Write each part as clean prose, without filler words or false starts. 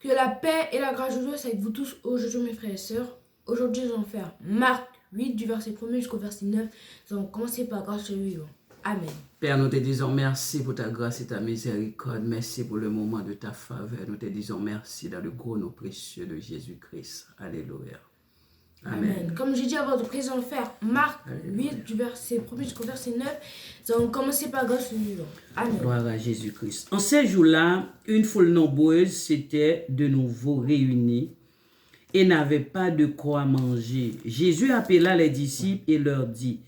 Que la paix et la grâce de Dieu soient avec vous tous aujourd'hui, mes frères et sœurs. Aujourd'hui, nous allons faire Marc 8, du verset 1er jusqu'au verset 9. Nous allons commencer par grâce de Dieu. Amen. Père, nous te disons merci pour ta grâce et ta miséricorde. Merci pour le moment de ta faveur. Nous te disons merci dans le gros nom précieux de Jésus-Christ. Alléluia. Amen. Comme j'ai dit avant de présenter faire Marc 8, du verset 1er jusqu'au verset 9, nous allons commencer par grâce de Dieu. Amen. Gloire à Jésus-Christ. En ces jours-là, une foule nombreuse s'était de nouveau réunie et n'avait pas de quoi manger. Jésus appela les disciples et leur dit: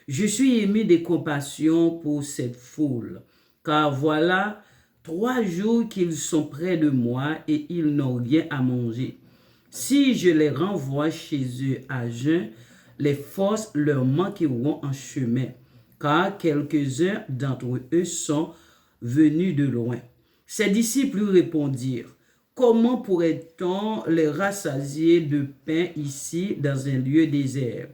je suis ému de compassion pour cette foule, car voilà 3 jours qu'ils sont près de moi et ils n'ont rien à manger. Si je les renvoie chez eux à jeun, les forces leur manqueront en chemin, car quelques-uns d'entre eux sont venus de loin. Ses disciples lui répondirent: comment pourrait-on les rassasier de pain ici dans un lieu désert?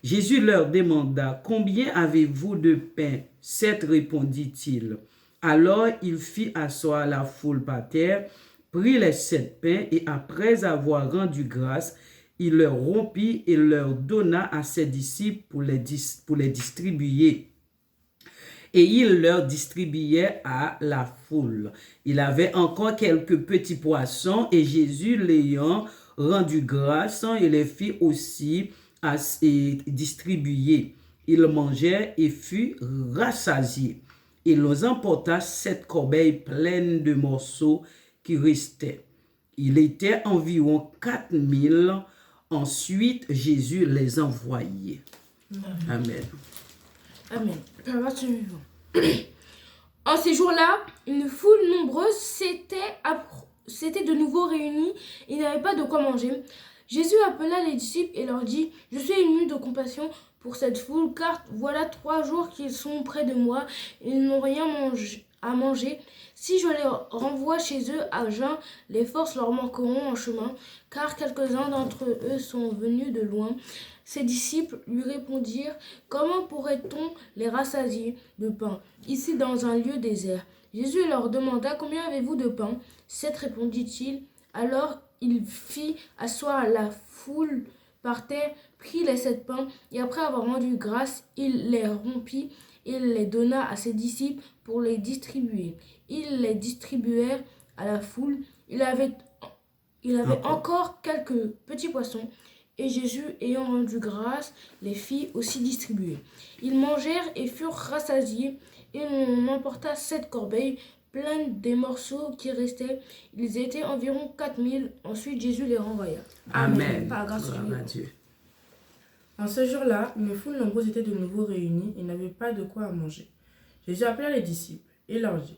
Jésus leur demanda: combien avez-vous de pain? 7, répondit-il. Alors il fit asseoir la foule par terre, prit les 7 pains et après avoir rendu grâce, il leur rompit et leur donna à ses disciples pour les distribuer. Et il leur distribuait à la foule. Il avait encore quelques petits poissons et Jésus l'ayant rendu grâce, il les fit aussi distribuer. Il mangeait et fut rassasié. Il nous emporta 7 corbeilles pleines de morceaux qui restaient. Il était environ 4000. Ensuite, Jésus les envoyait. Amen. Amen. En ces jours-là, une foule nombreuse s'était de nouveau réunie et n'avait pas de quoi manger. Jésus appela les disciples et leur dit: je suis ému de compassion pour cette foule, car voilà 3 jours qu'ils sont près de moi et ils n'ont rien à manger. Si je les renvoie chez eux à jeun, les forces leur manqueront en chemin, car quelques-uns d'entre eux sont venus de loin. Ses disciples lui répondirent: comment pourrait-on les rassasier de pain ici dans un lieu désert? Jésus leur demanda: combien avez-vous de pain? 7, répondit-il. Alors il fit asseoir la foule par terre, prit les 7 pains et après avoir rendu grâce, il les rompit et les donna à ses disciples pour les distribuer. Ils les distribuèrent à la foule. Il avait encore quelques petits poissons. Et Jésus, ayant rendu grâce, les fit aussi distribuer. Ils mangèrent et furent rassasiés, et on emporta 7 corbeilles pleines des morceaux qui restaient. Ils étaient environ 4000. Ensuite, Jésus les renvoya. Amen. Par grâce Gloire à Dieu. En ce jour-là, une foule nombreuse était de nouveau réunie et n'avait pas de quoi manger. Jésus appela les disciples et leur dit: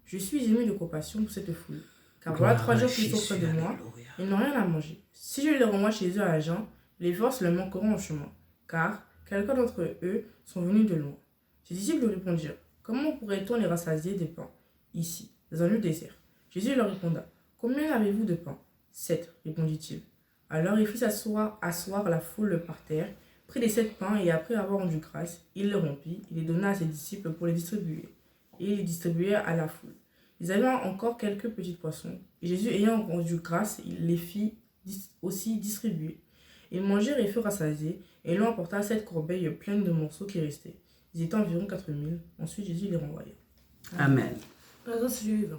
je suis ému de compassion pour cette foule, car voilà 3 jours qu'ils sont près de moi, ils n'ont rien à manger. Si je les renvoie chez eux à jeun, les forces leur manqueront en chemin, car quelques-uns d'entre eux sont venus de loin. Ses disciples lui répondirent: comment pourrait-on les rassasier de pain ici, dans un lieu désert? Jésus leur répondit: combien avez-vous de pain? 7, répondit-il. Alors il fit asseoir la foule par terre, prit les 7 pains et après avoir rendu grâce, il les rompit, il les donna à ses disciples pour les distribuer. Et il les distribuait à la foule. Ils avaient encore quelques petits poissons. Et Jésus, ayant rendu grâce, il les fit aussi distribuer. Ils mangèrent et furent rassasiés, et l'on emporta 7 corbeilles pleines de morceaux qui restaient. Ils étaient environ 4000. Ensuite, Jésus les renvoya. Amen. Par grâce de Dieu.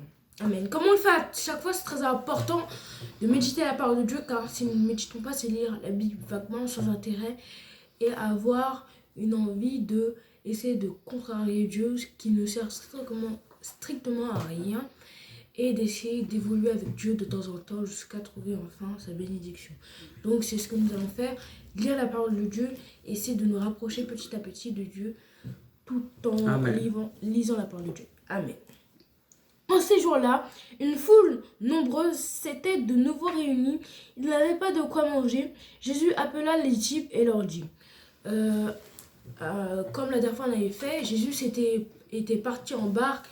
Amen. Comme on le fait à chaque fois, c'est très important de méditer la parole de Dieu, car si nous ne méditons pas, c'est lire la Bible vaguement, sans intérêt, et avoir une envie de essayer de contrarier Dieu, ce qui ne sert strictement à rien, et d'essayer d'évoluer avec Dieu de temps en temps jusqu'à trouver enfin sa bénédiction. Donc c'est ce que nous allons faire, lire la parole de Dieu, essayer de nous rapprocher petit à petit de Dieu, tout en lisant la parole de Dieu. Amen. En ces jours-là, une foule nombreuse s'était de nouveau réunie. Ils n'avaient pas de quoi manger. Jésus appela les disciples et leur dit, comme la dernière fois on avait fait, Jésus était parti en barque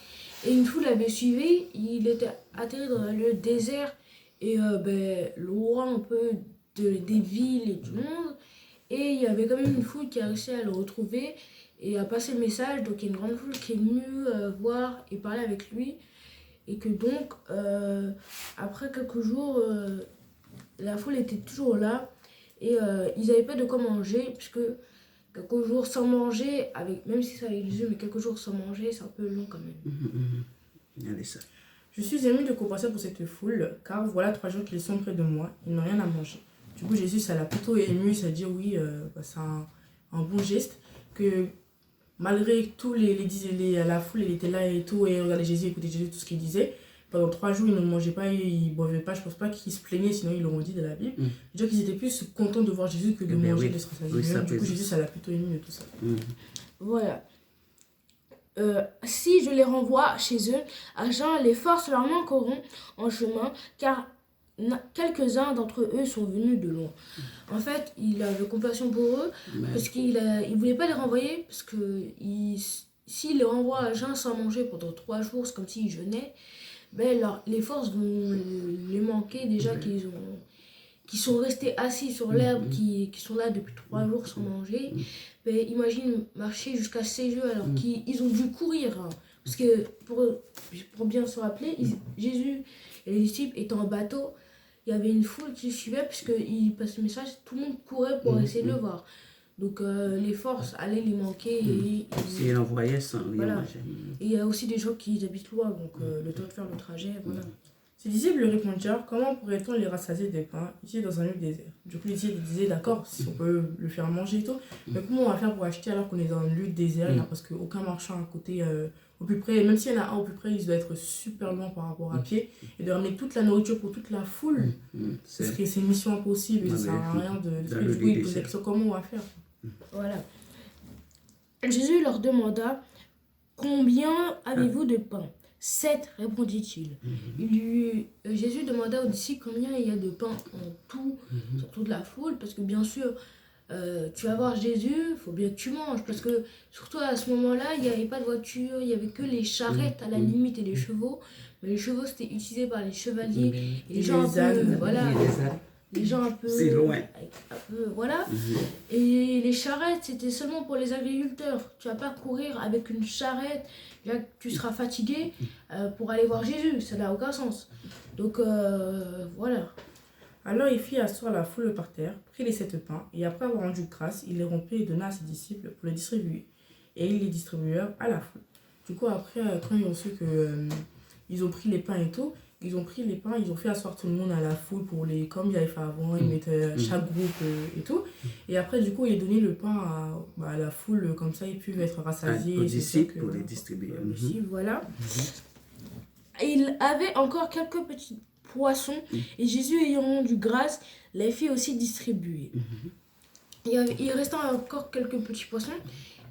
et une foule l'avait suivi. Il était atterri dans un lieu désert et loin un peu des villes et du monde. Et il y avait quand même une foule qui a réussi à le retrouver et à passer le message. Donc il y a une grande foule qui est venue voir et parler avec lui. Et que donc, après quelques jours, la foule était toujours là. Et ils n'avaient pas de quoi manger, puisque quelques jours sans manger, même si c'est avec Jésus, mais quelques jours sans manger, c'est un peu long quand même. Regardez ça. Je suis ému de compassion pour cette foule, car voilà 3 jours qu'ils sont près de moi, ils n'ont rien à manger. Du coup, Jésus, ça l'a plutôt ému, ça dit oui, c'est un bon geste, que malgré tous la foule, elle était là et tout, et regardait Jésus, écoutait Jésus, tout ce qu'il disait. Pendant 3 jours, ils ne mangeaient pas, ils ne boivaient pas, je pense pas qu'ils se plaignaient, sinon ils l'auront dit dans la Bible. Je veux dire qu'ils étaient plus contents de voir Jésus que de manger, de se rassasier. Du coup, Jésus, ça l'a plutôt ému de tout ça. Voilà. Si je les renvoie chez eux, à jeun, les forces leur manqueront en chemin, car quelques-uns d'entre eux sont venus de loin. En fait, il avait compassion pour eux, parce qu'il ne voulait pas les renvoyer, parce que s'il les renvoie à jeun sans manger pendant 3 jours, c'est comme s'ils jeûnaient, ben les forces vont les manquer déjà qui sont restés assis sur l'herbe, qui sont là depuis 3 jours sans manger. Ben, imagine marcher jusqu'à chez eux alors qu'ils ont dû courir. Hein. Parce que pour bien se rappeler, Jésus et les disciples étaient en bateau, il y avait une foule qui suivait puisqu'il passe le message, tout le monde courait pour essayer de le voir. Donc les forces allaient les manquer. S'il envoyait sans rien manger. Et il y a aussi des gens qui habitent loin, donc le temps de faire le trajet, voilà. Ses disciples lui répondirent, comment pourrait-on les rassasier des pains ici dans un lieu désert? Du coup, les disciples disaient, d'accord, si on peut le faire manger et tout, mais comment on va faire pour acheter alors qu'on est dans un lieu désert là, parce qu'aucun marchand à côté, au plus près, même s'il y en a un au plus près, il doit être super loin par rapport à pied, et de ramener toute la nourriture pour toute la foule, parce que c'est une mission impossible et ça sert à rien de... Du coup, ils posaient la question, comment on va faire? Voilà. Jésus leur demanda, combien avez-vous de pain? 7, répondit-il. Jésus demanda aux disciples combien il y a de pain en tout, sur toute la foule, parce que bien sûr, tu vas voir Jésus, il faut bien que tu manges, parce que surtout à ce moment-là, il n'y avait pas de voiture, il n'y avait que les charrettes à la limite et les chevaux, mais les chevaux c'était utilisé par les chevaliers, et les gens un peu, voilà, les gens un peu, c'est loin. Un peu, voilà. Et les charrettes, c'était seulement pour les agriculteurs. Tu vas pas courir avec une charrette, là, tu seras fatigué pour aller voir Jésus. Ça n'a aucun sens. Donc, voilà. Alors il fit asseoir la foule par terre, prit les 7 pains, et après avoir rendu grâce, il les rompit et donna à ses disciples pour les distribuer. Et ils les distribuèrent à la foule. Du coup, après, quand ils ont su que ils ont pris les pains et tout, ils ont pris les pains, ils ont fait asseoir tout le monde à la foule pour comme ils avaient fait avant, ils mettaient chaque groupe et tout. Et après, du coup, ils donnaient le pain à la foule, comme ça, ils peuvent être rassasiés. Aux disciples pour les distribuer. Voilà. Et il avait encore quelques petits poissons, et Jésus, ayant rendu grâce, les fit aussi distribuer. Il restait encore quelques petits poissons.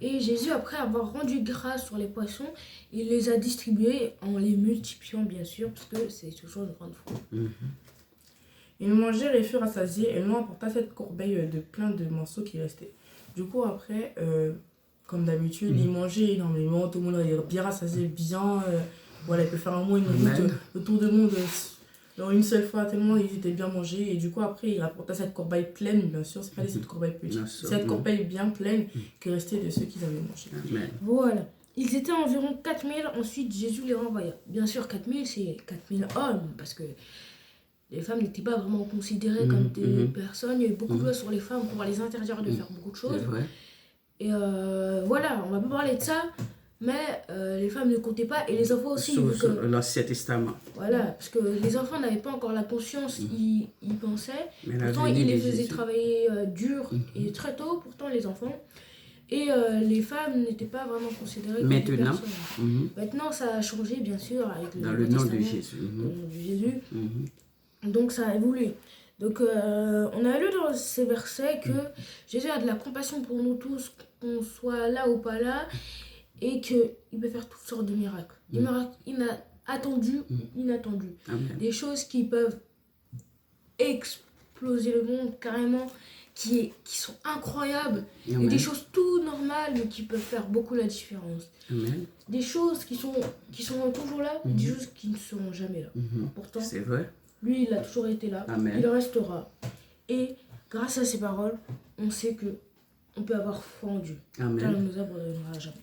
Et Jésus, après avoir rendu grâce sur les poissons, il les a distribués en les multipliant, bien sûr, parce que c'est toujours une grande foule. Ils mangèrent et furent rassasiés, et l'on apporta cette corbeille de plein de morceaux qui restaient. Du coup, après, comme d'habitude, ils mangeaient énormément, tout le monde est bien rassasié, bien. Voilà, ils peuvent faire un mois, une route, le tour du monde. Alors une seule fois, tellement ils étaient bien mangés, et du coup après il rapporta cette corbeille pleine, bien sûr, c'est pas cette corbeille petite, cette corbeille bien pleine qui restait de ceux qu'ils avaient mangé. Voilà, ils étaient environ 4000, ensuite Jésus les renvoya. Bien sûr 4000 c'est 4000 hommes, parce que les femmes n'étaient pas vraiment considérées comme des personnes, il y a eu beaucoup de lois sur les femmes pour les interdire de faire beaucoup de choses. Et voilà, on va pas parler de ça. Mais les femmes ne comptaient pas et les enfants aussi. Sur l'Ancien Testament. Voilà, parce que les enfants n'avaient pas encore la conscience, ils pensaient. Pourtant, ils les faisaient travailler dur et très tôt, pourtant les enfants. Et les femmes n'étaient pas vraiment considérées comme des personnes. Maintenant, ça a changé, bien sûr, avec dans le nom de Jésus. Donc, ça a évolué. Donc, on a lu dans ces versets que Jésus a de la compassion pour nous tous, qu'on soit là ou pas là. Et qu'il peut faire toutes sortes de miracles. Des miracles inattendus. Des choses qui peuvent exploser le monde carrément, qui sont incroyables. Et des choses tout normales, mais qui peuvent faire beaucoup la différence. Des choses qui sont toujours là, et des choses qui ne seront jamais là. Pourtant, c'est vrai. Lui, il a toujours été là. Il restera. Et grâce à ces paroles, on sait que on peut avoir foi en Dieu. Car il ne nous abandonnera jamais.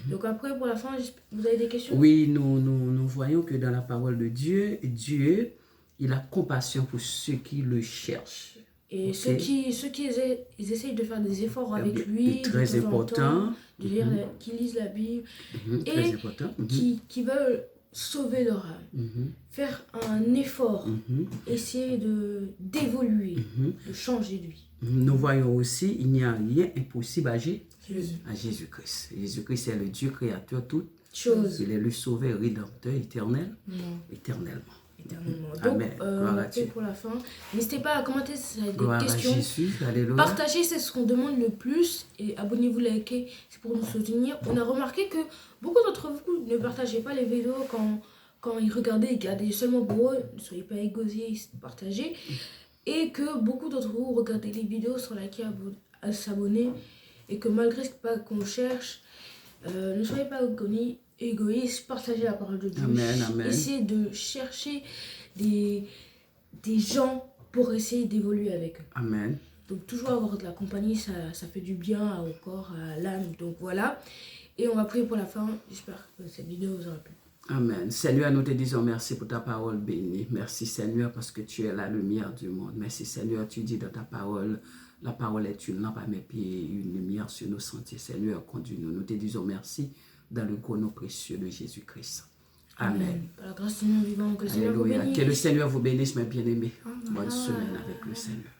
Donc après, pour la fin, vous avez des questions? Oui, nous voyons que dans la parole de Dieu, Dieu, il a compassion pour ceux qui le cherchent. Et Ok. ceux qui ils essayent de faire des efforts avec Bien, lui, de très temps en temps, important. de lire qui lisent la Bible, Très et important. qui veulent sauver leur âme, faire un effort, essayer d'évoluer, de changer de vie. Nous voyons aussi, il n'y a rien impossible à Jésus. Jésus-Christ. Jésus-Christ est le Dieu créateur tout. Chose. Il est le sauveur rédempteur éternel, Non. éternellement. Éternellement. Donc, Amen. on Gloire va à Dieu. pour la fin. N'hésitez pas à commenter si vous avez Gloire des à questions. Jésus. Alléluia. Partagez, c'est ce qu'on demande le plus. Et abonnez-vous, likez, c'est pour nous soutenir. On a remarqué que beaucoup d'entre vous ne partageaient pas les vidéos quand ils regardaient seulement pour eux. Ne soyez pas égoïstes, partagez. Et que beaucoup d'entre vous regardaient les vidéos sur laquelle à s'abonner. Et que malgré ce qu'on cherche, ne soyez pas égoïstes, partagez la parole de Dieu. Amen, amen. Essayez de chercher des gens pour essayer d'évoluer avec eux. Amen. Donc toujours avoir de la compagnie, ça fait du bien au corps, à l'âme. Donc voilà. Et on va prier pour la fin. J'espère que cette vidéo vous aura plu. Amen. Seigneur, nous te disons merci pour ta parole bénie. Merci Seigneur parce que tu es la lumière du monde. Merci Seigneur, tu dis dans ta parole, la parole est une lampe à mes pieds, une lumière sur nos sentiers. Seigneur, conduis-nous. Nous te disons merci dans le nom précieux de Jésus-Christ. Amen. Par la grâce du nom vivant, que le Seigneur vous Alléluia. bénisse. Que le Seigneur vous bénisse, mes bien-aimés. Bonne semaine avec le Seigneur.